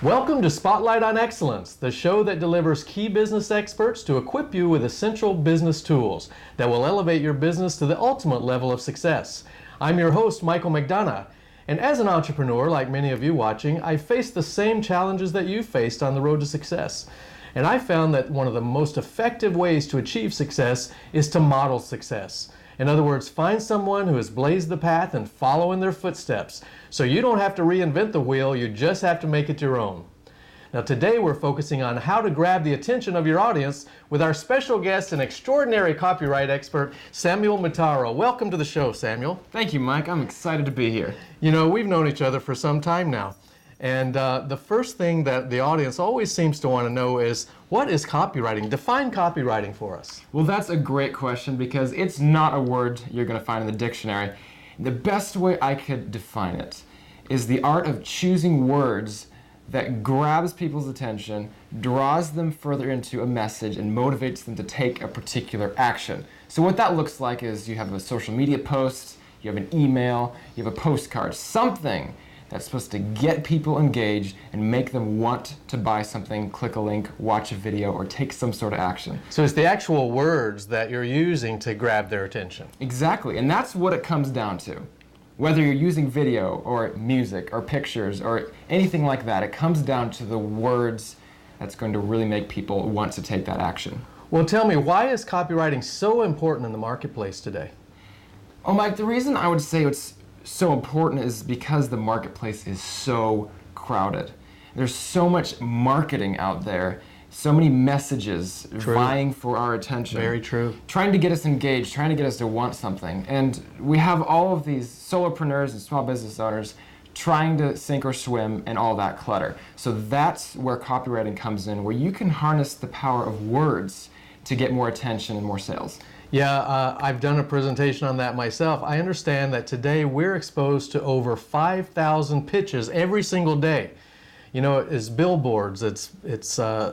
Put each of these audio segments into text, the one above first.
Welcome to Spotlight on Excellence, the show that delivers key business experts to equip you with essential business tools that will elevate your business to the ultimate level of success. I'm your host, Michael McDonough, and as an entrepreneur, like many of you watching, I faced the same challenges that you faced on the road to success. And I found that one of the most effective ways to achieve success is to model success. In other words, find someone who has blazed the path and follow in their footsteps. So you don't have to reinvent the wheel, you just have to make it your own. Now today we're focusing on how to grab the attention of your audience with our special guest and extraordinary copyright expert, Samuel Mitaro. Welcome to the show, Samuel. Thank you, Mike. I'm excited to be here. You know, we've known each other for some time now. And the first thing that the audience always seems to want to know is, what is copywriting? Define copywriting for us. Well, that's a great question because it's not a word you're going to find in the dictionary. The best way I could define it is the art of choosing words that grabs people's attention, draws them further into a message, and motivates them to take a particular action. So what that looks like is you have a social media post, you have an email, you have a postcard, something that's supposed to get people engaged and make them want to buy something, click a link, watch a video, or take some sort of action. So it's the actual words that you're using to grab their attention. Exactly, and that's what it comes down to. Whether you're using video or music or pictures or anything like that, it comes down to the words that's going to really make people want to take that action. Well, tell me, why is copywriting so important in the marketplace today? Oh, Mike, the reason I would say it's so important is because the marketplace is so crowded. There's so much marketing out there, so many messages vying for our attention. Very true. Trying to get us engaged, trying to get us to want something. And we have all of these solopreneurs and small business owners trying to sink or swim in all that clutter. So that's where copywriting comes in, where you can harness the power of words to get more attention and more sales. Yeah, I've done a presentation on that myself. I understand that today we're exposed to over 5,000 pitches every single day. You know, it's billboards, it's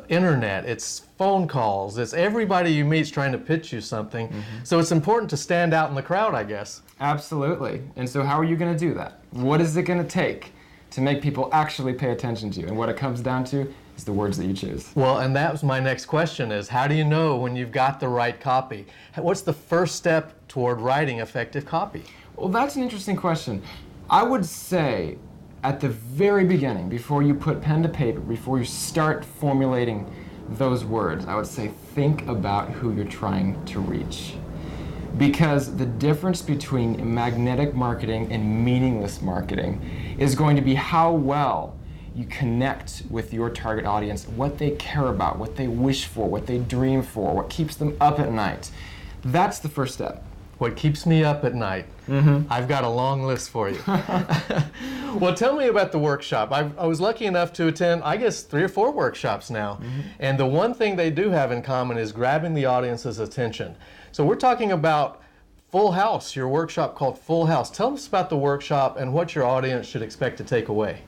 internet, it's phone calls, it's everybody you meet's trying to pitch you something. So it's important to stand out in the crowd, I guess. Absolutely. And so how are you going to do that? What is it going to take to make people actually pay attention to you? And what it comes down to is the words that you choose. Well, and that was my next question is, how do you know when you've got the right copy? What's the first step toward writing effective copy? Well, that's an interesting question. I would say at the very beginning, before you put pen to paper, before you start formulating those words, I would say think about who you're trying to reach. Because the difference between magnetic marketing and meaningless marketing is going to be how well you connect with your target audience, what they care about, what they wish for, what they dream for, what keeps them up at night. That's the first step. What keeps me up at night? I've got a long list for you. Well, tell me about the workshop. I was lucky enough to attend, I guess, 3 or 4 workshops now. And the one thing they do have in common is grabbing the audience's attention. So we're talking about Full House, your workshop called Full House. Tell us about the workshop and what your audience should expect to take away.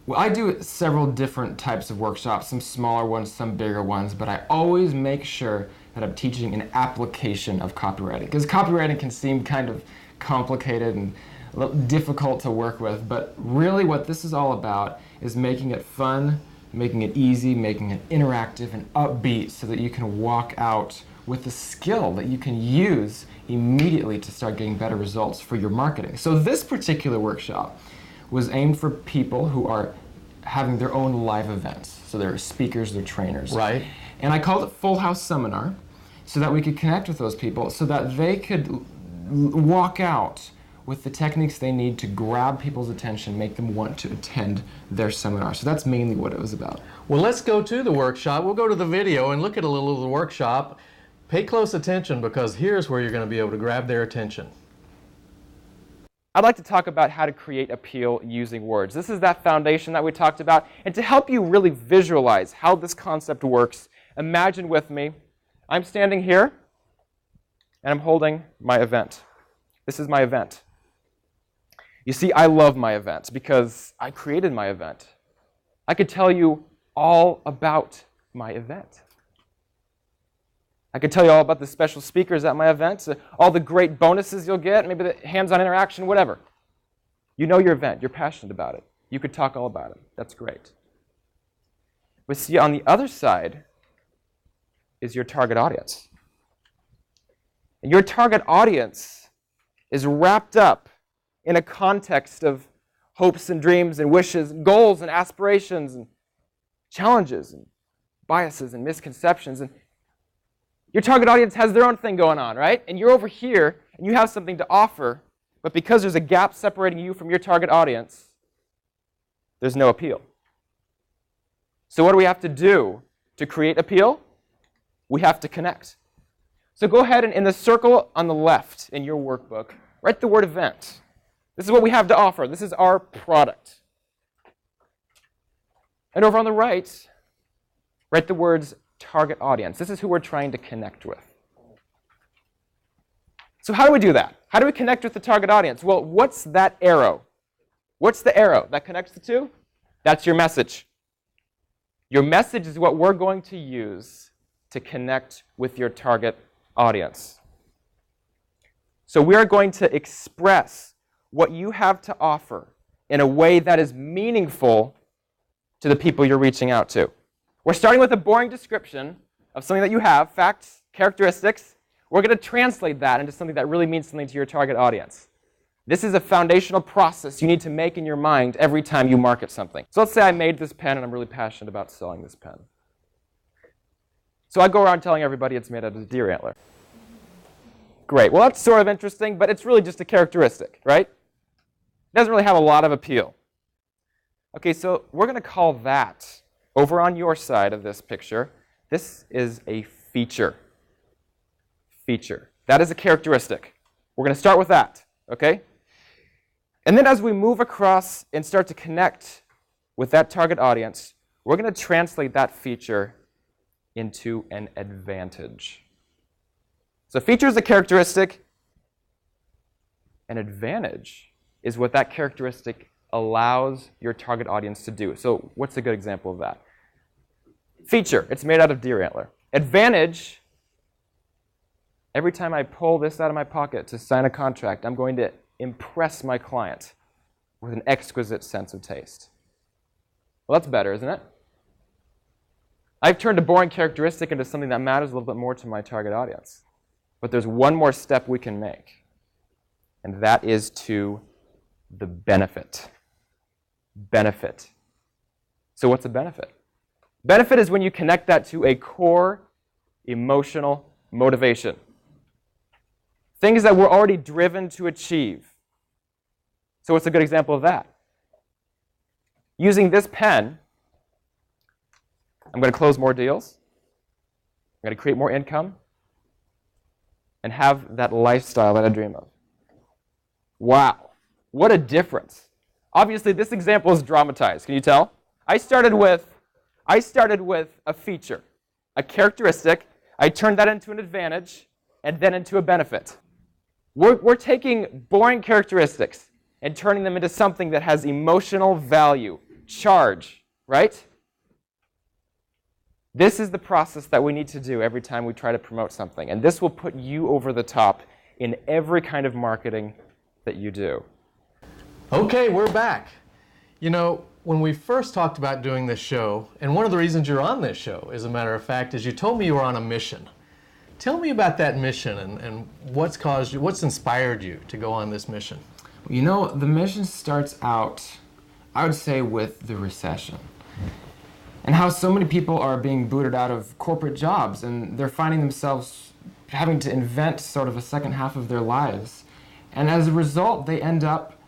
Well, I do several different types of workshops, some smaller ones, some bigger ones, but I always make sure that I'm teaching an application of copywriting. Because copywriting can seem kind of complicated and a little difficult to work with, but really what this is all about is making it fun, making it easy, making it interactive and upbeat so that you can walk out with a skill that you can use immediately to start getting better results for your marketing. So this particular workshop was aimed for people who are having their own live events. So they're speakers, they're trainers. Right. And I called it Full House Seminar so that we could connect with those people so that they could walk out with the techniques they need to grab people's attention, make them want to attend their seminar. So that's mainly what it was about. Well, let's go to the workshop. We'll go to the video and look at a little of the workshop. Pay close attention because here's where you're going to be able to grab their attention. I'd like to talk about how to create appeal using words. This is that foundation that we talked about. And to help you really visualize how this concept works, imagine with me, I'm standing here and I'm holding my event. This is my event. You see, I love my event because I created my event. I could tell you all about my event. I could tell you all about the special speakers at my events, all the great bonuses you'll get, maybe the hands-on interaction, whatever. You know your event. You're passionate about it. You could talk all about it. That's great. But see, on the other side is your target audience. And your target audience is wrapped up in a context of hopes and dreams and wishes, goals and aspirations and challenges and biases and misconceptions. And your target audience has their own thing going on, right? And you're over here and you have something to offer, but because there's a gap separating you from your target audience, there's no appeal. So what do we have to do to create appeal? We have to connect. So go ahead and in the circle on the left in your workbook, write the word event. This is what we have to offer. This is our product. And over on the right, write the words target audience. This is who we're trying to connect with. So how do we do that? How do we connect with the target audience? Well, what's that arrow? What's the arrow that connects the two? That's your message. Your message is what we're going to use to connect with your target audience. So we are going to express what you have to offer in a way that is meaningful to the people you're reaching out to. We're starting with a boring description of something that you have, facts, characteristics. We're going to translate that into something that really means something to your target audience. This is a foundational process you need to make in your mind every time you market something. So let's say I made this pen and I'm really passionate about selling this pen. So I go around telling everybody it's made out of deer antler. Great. Well, that's sort of interesting, but it's really just a characteristic, right? It doesn't really have a lot of appeal. Okay, so we're going to call that, over on your side of this picture, this is a feature. Feature. That is a characteristic. We're going to start with that, okay? And then as we move across and start to connect with that target audience, we're going to translate that feature into an advantage. So feature is a characteristic. An advantage is what that characteristic allows your target audience to do. So what's a good example of that? Feature, it's made out of deer antler. Advantage, every time I pull this out of my pocket to sign a contract, I'm going to impress my client with an exquisite sense of taste. Well, that's better, isn't it? I've turned a boring characteristic into something that matters a little bit more to my target audience. But there's one more step we can make, and that is to the benefit. Benefit. So what's a benefit? Benefit is when you connect that to a core emotional motivation. Things that we're already driven to achieve. So what's a good example of that? Using this pen, I'm going to close more deals. I'm going to create more income and have that lifestyle that I dream of. Wow, what a difference. Obviously, this example is dramatized. Can you tell? I started with a feature, a characteristic. I turned that into an advantage and then into a benefit. We're taking boring characteristics and turning them into something that has emotional value, charge, right? This is the process that we need to do every time we try to promote something. And this will put you over the top in every kind of marketing that you do. Okay, we're back. You know, when we first talked about doing this show, and one of the reasons you're on this show, as a matter of fact, is you told me you were on a mission. Tell me about that mission and what's inspired you to go on this mission. You know, the mission starts out, I would say, with the recession. And how so many people are being booted out of corporate jobs, and they're finding themselves having to invent sort of a second half of their lives. And as a result, they end up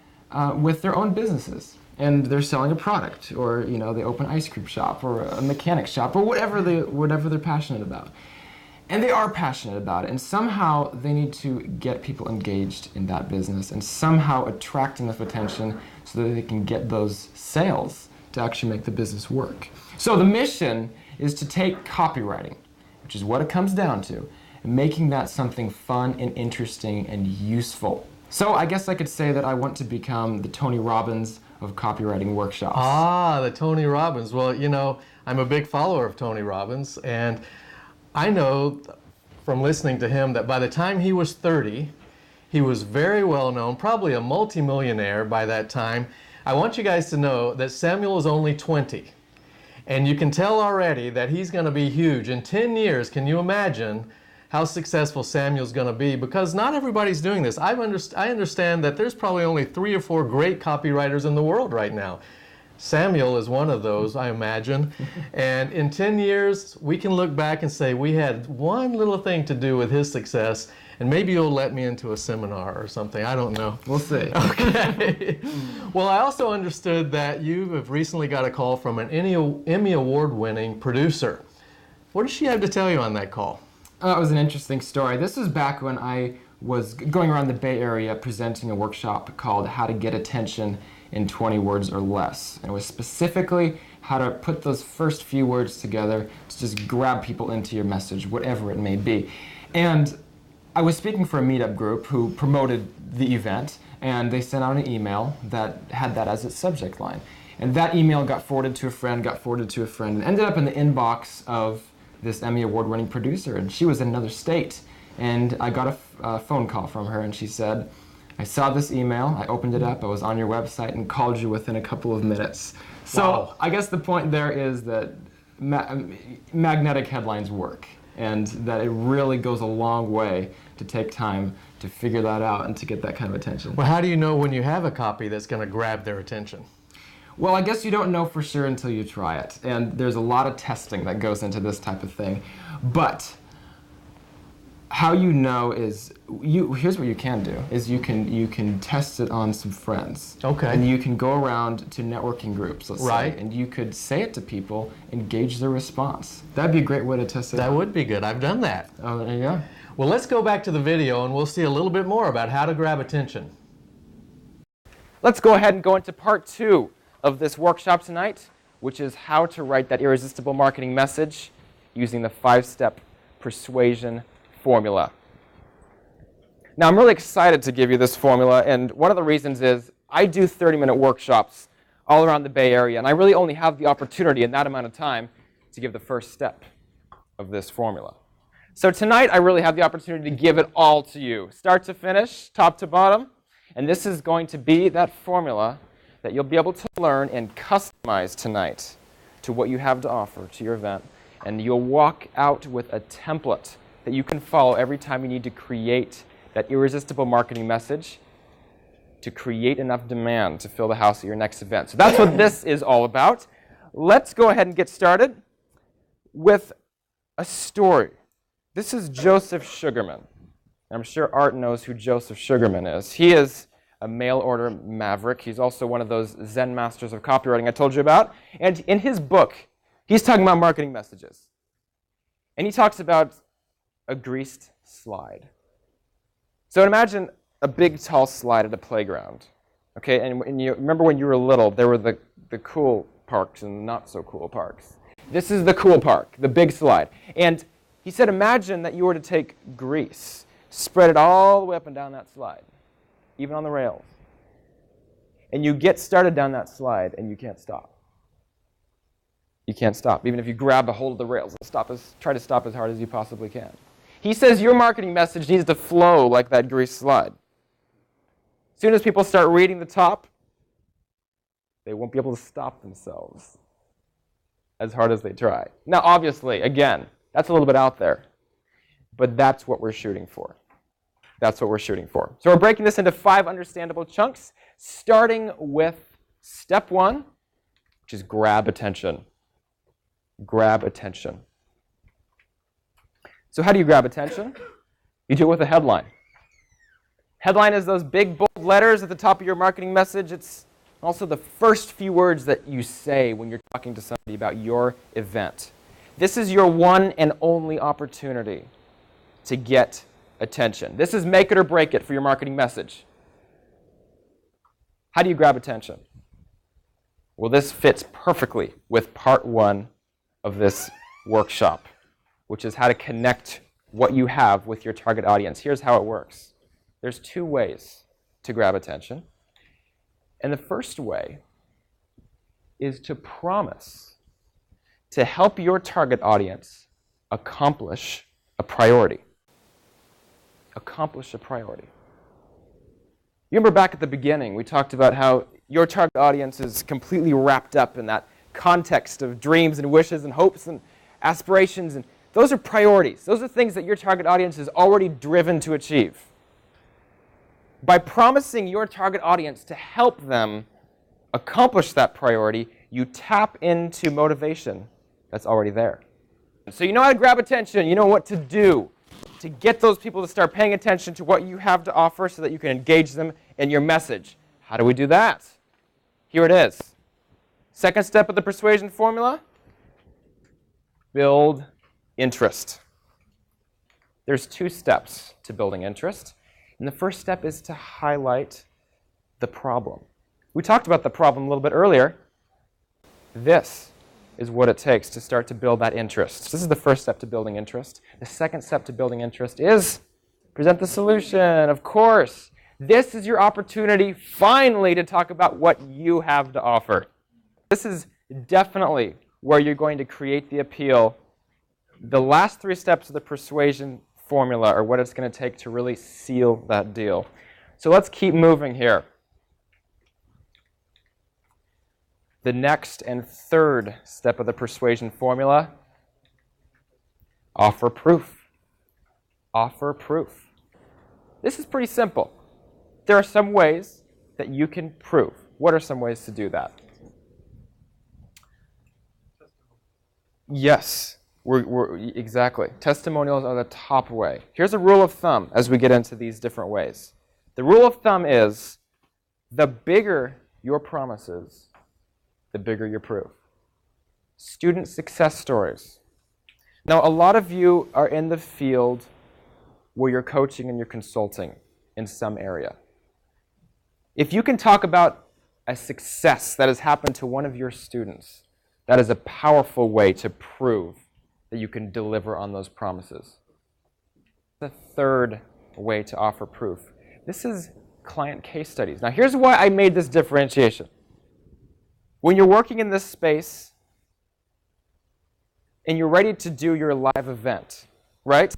with their own businesses. And they're selling a product, or they open an ice cream shop, or a mechanic shop, or whatever they're passionate about. And they are passionate about it, and somehow they need to get people engaged in that business and somehow attract enough attention so that they can get those sales to actually make the business work. So the mission is to take copywriting, which is what it comes down to, and making that something fun and interesting and useful. So I guess I could say that I want to become the Tony Robbins of copywriting workshops. Ah, the Tony Robbins. Well, I'm a big follower of Tony Robbins, and I know from listening to him that by the time he was 30, he was very well known, probably a multimillionaire by that time. I want you guys to know that Samuel is only 20. And you can tell already that he's going to be huge. In 10 years, can you imagine how successful Samuel's going to be? Because not everybody's doing this. I understand that there's probably only 3 or 4 great copywriters in the world right now. Samuel is one of those, I imagine. And in 10 years, we can look back and say we had one little thing to do with his success, and maybe you'll let me into a seminar or something. I don't know. We'll see. Okay. Well, I also understood that you have recently got a call from an Emmy Award-winning producer. What does she have to tell you on that call? It was an interesting story. This was back when I was going around the Bay Area presenting a workshop called How to Get Attention in 20 Words or Less. And it was specifically how to put those first few words together to just grab people into your message, whatever it may be. And I was speaking for a meetup group who promoted the event, and they sent out an email that had that as its subject line. And that email got forwarded to a friend, and ended up in the inbox of this Emmy Award-winning producer, and she was in another state. And I got a phone call from her, and she said, I saw this email, I opened it up, I was on your website, and called you within a couple of minutes. So Wow. I guess the point there is that magnetic headlines work, and that it really goes a long way to take time to figure that out and to get that kind of attention. Well, how do you know when you have a copy that's going to grab their attention? Well, I guess you don't know for sure until you try it, and there's a lot of testing that goes into this type of thing. But how you know is, here's what you can do, is you can test it on some friends. Okay. And you can go around to networking groups, let's Right. say, and you could say it to people and gauge their response. That'd be a great way to test it That out. would be good. I've done that. Oh, there you go. Well, let's go back to the video and we'll see a little bit more about how to grab attention. Let's go ahead and go into part 2 of this workshop tonight, which is how to write that irresistible marketing message using the 5-step persuasion formula. Now, I'm really excited to give you this formula, and one of the reasons is I do 30-minute workshops all around the Bay Area, and I really only have the opportunity in that amount of time to give the first step of this formula. So tonight, I really have the opportunity to give it all to you, start to finish, top to bottom, and this is going to be that formula that you'll be able to learn and customize tonight to what you have to offer to your event, and you'll walk out with a template that you can follow every time you need to create that irresistible marketing message to create enough demand to fill the house at your next event. So that's what this is all about. Let's go ahead and get started with a story. This is Joseph Sugarman. I'm sure Art knows who Joseph Sugarman is. He is a mail order maverick. He's also one of those Zen masters of copywriting I told you about. And in his book, he's talking about marketing messages. And he talks about a greased slide. So imagine a big, tall slide at a playground. Okay, and you remember when you were little, there were the cool parks and the not so cool parks. This is the cool park, the big slide. And he said, imagine that you were to take grease, spread it all the way up and down that slide, even on the rails. And you get started down that slide and you can't stop. You can't stop, even if you grab a hold of the rails and try to stop as hard as you possibly can. He says your marketing message needs to flow like that grease slide. As soon as people start reading the top, they won't be able to stop themselves as hard as they try. Now, obviously, again, that's a little bit out there, but that's what we're shooting for. That's what we're shooting for. So we're breaking this into 5 understandable chunks, starting with step 1, which is grab attention. Grab attention. So how do you grab attention? You do it with a headline. Headline is those big, bold letters at the top of your marketing message. It's also the first few words that you say when you're talking to somebody about your event. This is your one and only opportunity to get attention. This is make it or break it for your marketing message. How do you grab attention? Well, this fits perfectly with part 1 of this workshop, which is how to connect what you have with your target audience. Here's how it works. There's 2 ways to grab attention. And the first way is to promise to help your target audience accomplish a priority. Accomplish a priority. You remember back at the beginning, we talked about how your target audience is completely wrapped up in that context of dreams and wishes and hopes and aspirations. And those are priorities. Those are things that your target audience is already driven to achieve. By promising your target audience to help them accomplish that priority, you tap into motivation that's already there. So you know how to grab attention. You know what to do to get those people to start paying attention to what you have to offer so that you can engage them in your message. How do we do that? Here it is. Second step of the persuasion formula, build interest. There's 2 steps to building interest. And the first step is to highlight the problem. We talked about the problem a little bit earlier. This is what it takes to start to build that interest. This is the first step to building interest. The second step to building interest is present the solution. Of course, this is your opportunity finally to talk about what you have to offer. This is definitely where you're going to create the appeal. The last 3 steps of the persuasion formula are what it's going to take to really seal that deal. So let's keep moving here. The next and third step of the persuasion formula, offer proof. Offer proof. This is pretty simple. There are some ways that you can prove. What are some ways to do that? Yes, exactly. Testimonials are the top way. Here's a rule of thumb as we get into these different ways. The rule of thumb is the bigger your promises, the bigger your proof. Student success stories. Now, a lot of you are in the field where you're coaching and you're consulting in some area. If you can talk about a success that has happened to one of your students, that is a powerful way to prove that you can deliver on those promises. The third way to offer proof. This is client case studies. Now, here's why I made this differentiation. When you're working in this space and you're ready to do your live event, right?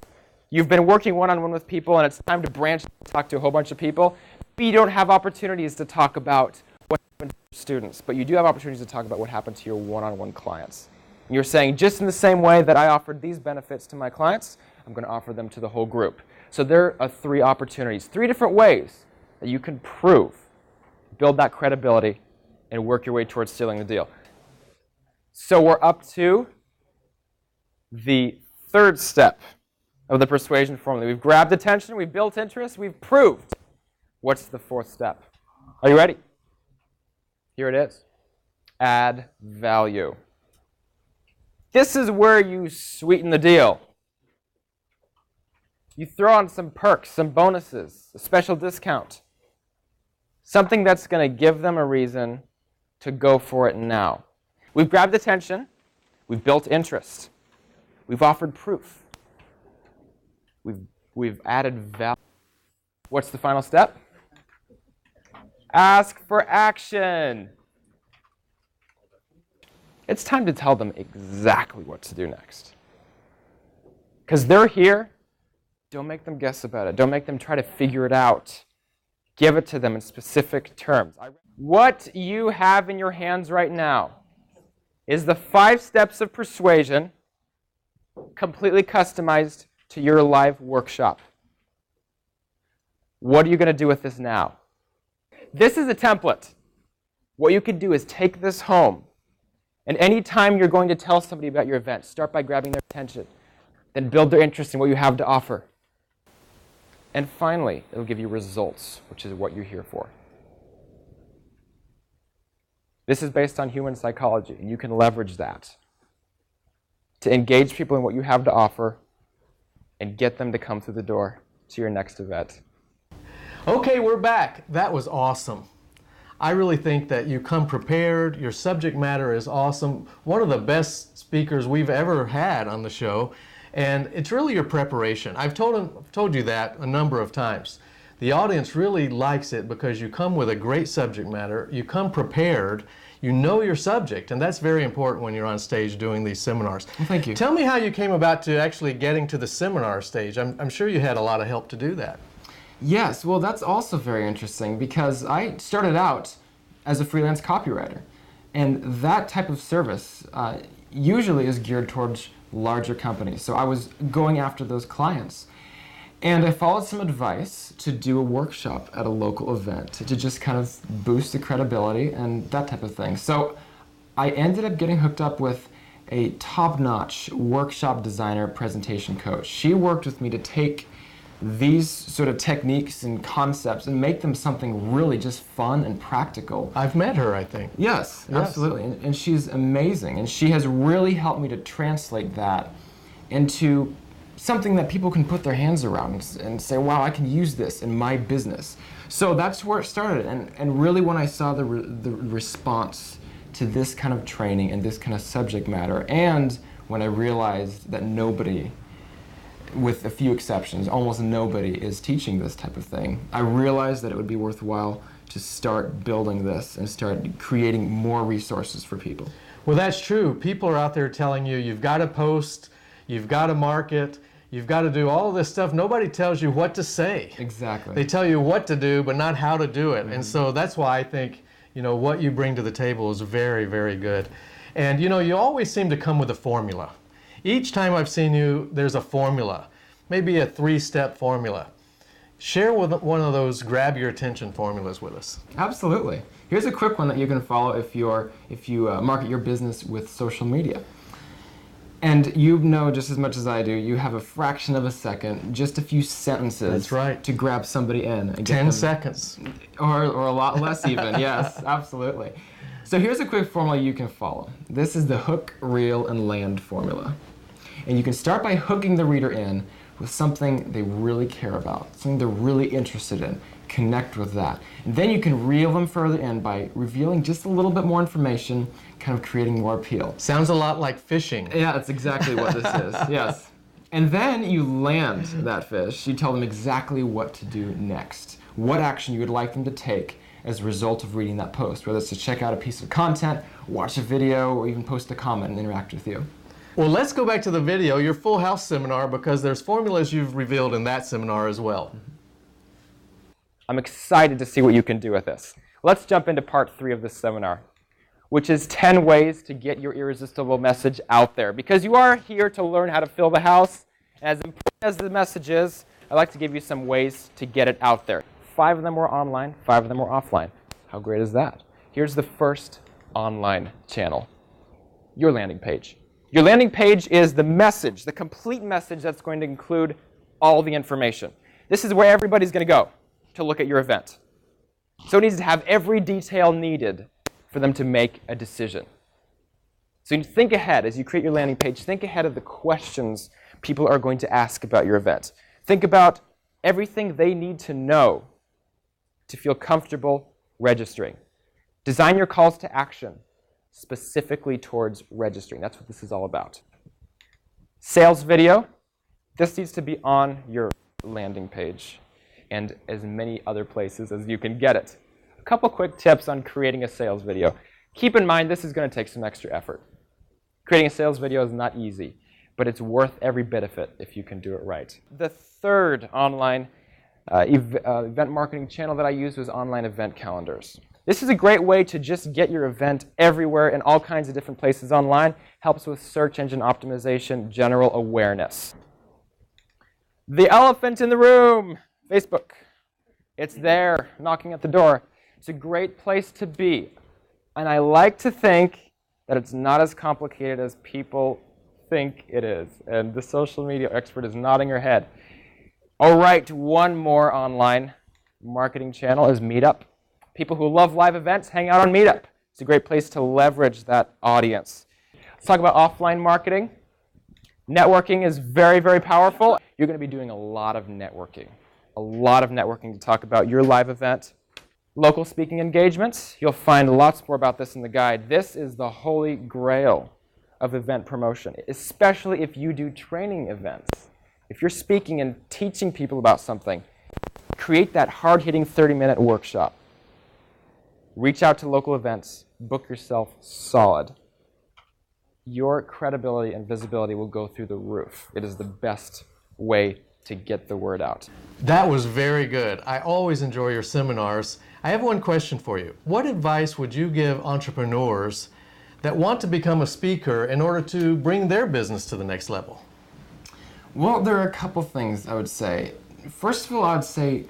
You've been working one-on-one with people and it's time to branch and talk to a whole bunch of people. Maybe you don't have opportunities to talk about what happened to your students, but you do have opportunities to talk about what happened to your one-on-one clients. And you're saying, just in the same way that I offered these benefits to my clients, I'm going to offer them to the whole group. So there are 3 opportunities, 3 different ways that you can prove, build that credibility, and work your way towards sealing the deal. So we're up to the third step of the persuasion formula. We've grabbed attention, we've built interest, we've proved. What's the 4th step? Are you ready? Here it is. Add value. This is where you sweeten the deal. You throw on some perks, some bonuses, a special discount. Something that's going to give them a reason to go for it now. We've grabbed attention. We've built interest. We've offered proof. We've added value. What's the final step? Ask for action. It's time to tell them exactly what to do next. Because they're here. Don't make them guess about it. Don't make them try to figure it out. Give it to them in specific terms. What you have in your hands right now is the 5 steps of persuasion completely customized to your live workshop. What are you going to do with this now? This is a template. What you could do is take this home, and anytime you're going to tell somebody about your event, start by grabbing their attention, then build their interest in what you have to offer. And finally, it'll give you results, which is what you're here for. This is based on human psychology, and you can leverage that to engage people in what you have to offer and get them to come through the door to your next event. Okay, we're back. That was awesome. I really think that you come prepared. Your subject matter is awesome. One of the best speakers we've ever had on the show. And it's really your preparation. I've told you that a number of times. The audience really likes it because you come with a great subject matter. You come prepared. You know your subject. And that's very important when you're on stage doing these seminars. Well, thank you. Tell me how you came about to actually getting to the seminar stage. I'm sure you had a lot of help to do that. Yes, well, that's also very interesting because I started out as a freelance copywriter. And that type of service usually is geared towards larger companies. So I was going after those clients. And I followed some advice to do a workshop at a local event to just kind of boost the credibility and that type of thing. So I ended up getting hooked up with a top-notch workshop designer presentation coach. She worked with me to take these sort of techniques and concepts and make them something really just fun and practical. I've met her, I think. Yes, absolutely. And she's amazing. And she has really helped me to translate that into something that people can put their hands around and say, wow, I can use this in my business. So that's where it started. And really when I saw the response to this kind of training and this kind of subject matter, and when I realized that nobody, with a few exceptions, almost nobody is teaching this type of thing, I realized that it would be worthwhile to start building this and start creating more resources for people. Well, that's true. People are out there telling you, you've got to post, you've got to market, you've got to do all of this stuff. Nobody tells you what to say. Exactly. They tell you what to do, but not how to do it. And so that's why I think, what you bring to the table is very, very good. And you always seem to come with a formula. Each time I've seen you, there's a formula, maybe a 3-step formula. Share with one of those grab your attention formulas with us. Absolutely. Here's a quick one that you can follow if you market your business with social media. And you know just as much as I do, you have a fraction of a second, just a few sentences. That's right. To grab somebody in. And 10 seconds. Or a lot less even, yes, absolutely. So here's a quick formula you can follow. This is the hook, reel, and land formula. And you can start by hooking the reader in with something they really care about, something they're really interested in. Connect with that. And then you can reel them further in by revealing just a little bit more information, kind of creating more appeal. Sounds a lot like fishing. Yeah, that's exactly what this is, yes. And then you land that fish. You tell them exactly what to do next, what action you would like them to take as a result of reading that post, whether it's to check out a piece of content, watch a video, or even post a comment and interact with you. Well, let's go back to the video, your Full House seminar, because there's formulas you've revealed in that seminar as well. I'm excited to see what you can do with this. Let's jump into part 3 of this seminar, which is 10 ways to get your irresistible message out there. Because you are here to learn how to fill the house. As important as the message is, I'd like to give you some ways to get it out there. 5 of them were online, 5 of them were offline. How great is that? Here's the first online channel, your landing page. Your landing page is the message, the complete message that's going to include all the information. This is where everybody's going to go to look at your event. So it needs to have every detail needed for them to make a decision. So you think ahead as you create your landing page, think ahead of the questions people are going to ask about your event. Think about everything they need to know to feel comfortable registering. Design your calls to action specifically towards registering. That's what this is all about. Sales video. This needs to be on your landing page and as many other places as you can get it. A couple quick tips on creating a sales video. Keep in mind this is going to take some extra effort. Creating a sales video is not easy, but it's worth every bit of it if you can do it right. The third online event marketing channel that I used was online event calendars. This is a great way to just get your event everywhere in all kinds of different places online. Helps with search engine optimization, general awareness. The elephant in the room, Facebook. It's there, knocking at the door. It's a great place to be. And I like to think that it's not as complicated as people think it is. And the social media expert is nodding her head. All right, one more online marketing channel is Meetup. People who love live events hang out on Meetup. It's a great place to leverage that audience. Let's talk about offline marketing. Networking is very, very powerful. You're going to be doing a lot of networking to talk about your live event. Local speaking engagements. You'll find lots more about this in the guide. This is the holy grail of event promotion, especially if you do training events. If you're speaking and teaching people about something, create that hard-hitting 30-minute workshop. Reach out to local events. Book yourself solid. Your credibility and visibility will go through the roof. It is the best way to get the word out. That was very good. I always enjoy your seminars. I have one question for you. What advice would you give entrepreneurs that want to become a speaker in order to bring their business to the next level? Well, there are a couple things I would say. First of all, I would say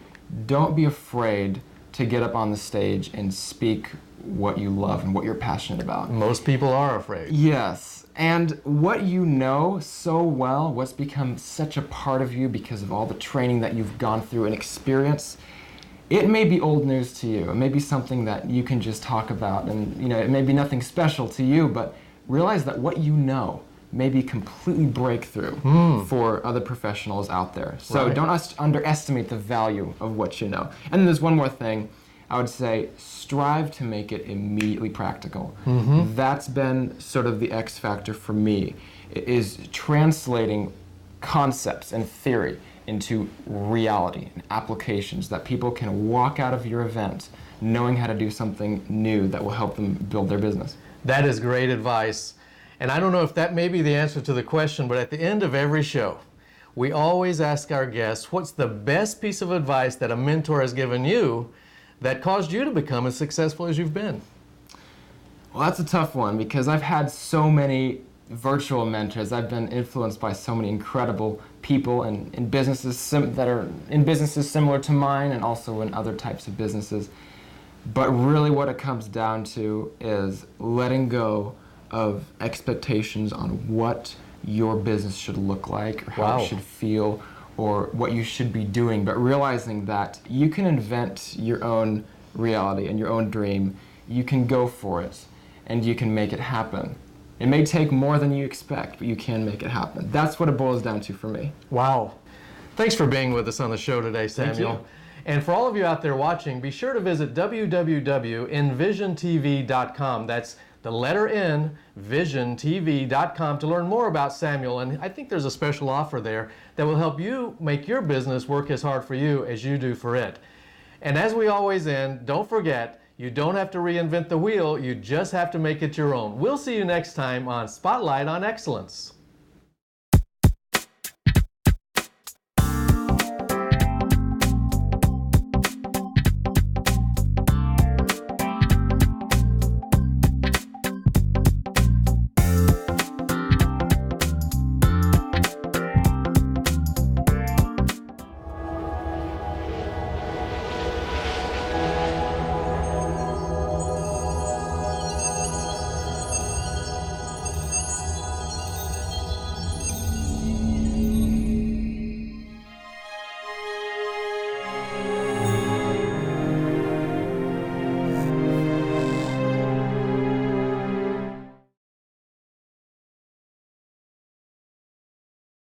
don't be afraid to get up on the stage and speak what you love and what you're passionate about. Most people are afraid. Yes, and what you know so well, what's become such a part of you because of all the training that you've gone through and experience, it may be old news to you. It may be something that you can just talk about, and it may be nothing special to you, but realize that what you know may be completely breakthrough for other professionals out there. So Right. don't underestimate the value of what you know. And then there's one more thing. I would say strive to make it immediately practical. That's been sort of the X factor for me, is translating concepts and theory into reality and applications that people can walk out of your event knowing how to do something new that will help them build their business. That is great advice. And I don't know if that may be the answer to the question, but at the end of every show, we always ask our guests, what's the best piece of advice that a mentor has given you that caused you to become as successful as you've been? Well, that's a tough one because I've had so many virtual mentors. I've been influenced by so many incredible people in businesses that are in businesses similar to mine and also in other types of businesses. But really what it comes down to is letting go of expectations on what your business should look like or how it should feel or what you should be doing, but realizing that you can invent your own reality and your own dream. You can go for it and you can make it happen. It may take more than you expect, but you can make it happen. That's what it boils down to for me. Wow. Thanks for being with us on the show today, Samuel. Thank you. And for all of you out there watching, be sure to visit www.envisiontv.com. That's the letter N, visiontv.com, to learn more about Samuel. And I think there's a special offer there that will help you make your business work as hard for you as you do for it. And as we always end, don't forget, you don't have to reinvent the wheel, you just have to make it your own. We'll see you next time on Spotlight on Excellence.